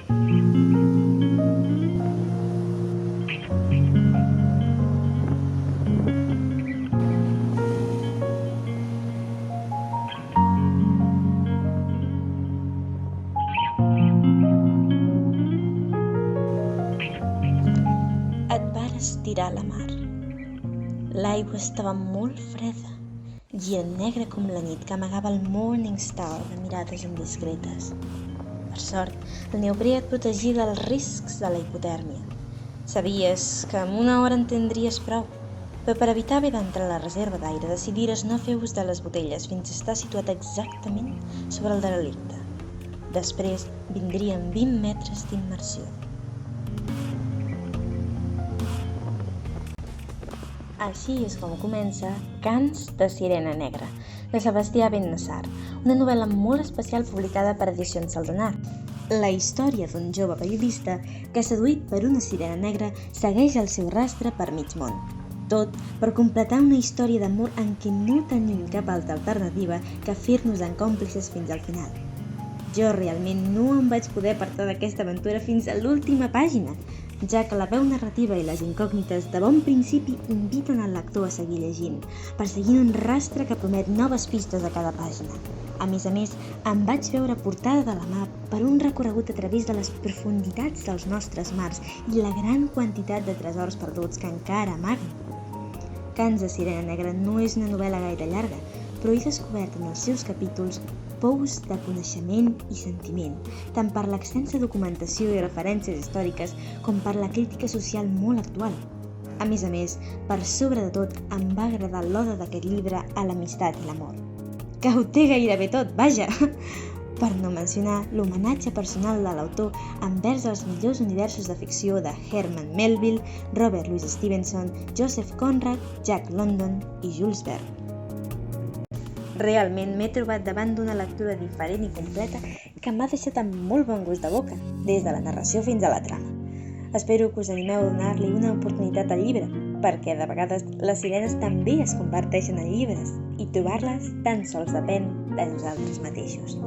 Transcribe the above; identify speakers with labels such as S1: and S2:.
S1: Et vares tirar a la mar. L'aigua estava molt freda i negra com la nit que amagava el Morning Star de mirades indiscretes. Per sort, el neoprè et protegia dels riscs de la hipotèrmia. Sabies que en una hora en tindries prou, però per evitar haver d'entrar a la reserva d'aire decidires no fer ús de les botelles fins a estar situat exactament sobre el derelicte. Després vindrien 20 metres d'immersió. Així és com comença Cants de Sirena Negra, de Sebastià Bennassar, una novel·la molt especial publicada per Edicions Salzanar. La història d'un jove periodista que, seduït per una sirena negra, segueix el seu rastre per mig món. Tot per completar una història d'amor en què no tenim cap altra alternativa que fer-nos en còmplices fins al final. Jo realment no em vaig poder apartar d'aquesta aventura fins a l'última pàgina, ja que la veu narrativa i les incògnites de bon principi inviten el lector a seguir llegint, perseguint un rastre que promet noves pistes a cada pàgina. A més, em vaig veure portada de la mà per un recorregut a través de les profunditats dels nostres mars i la gran quantitat de tresors perduts que encara amaguen. Cants de Sirena Negra no és una novel·la gaire llarga, però he descobert en els seus capítols pous de coneixement i sentiment, tant per l'extensa documentació i referències històriques com per la crítica social molt actual. A més, per sobre de tot, em va agradar l'oda d'aquest llibre a l'amistat i l'amor. Que ho té gairebé tot, vaja! Per no mencionar l'homenatge personal de l'autor envers els millors universos de ficció de Herman Melville, Robert Louis Stevenson, Joseph Conrad, Jack London i Jules Verne. Realment m'he trobat davant d'una lectura diferent i completa que m'ha deixat amb molt bon gust de boca, des de la narració fins a la trama. Espero que us animeu a donar-li una oportunitat al llibre, perquè de vegades les sirenes també es converteixen en llibres i trobar-les tan sols depèn de nosaltres mateixos.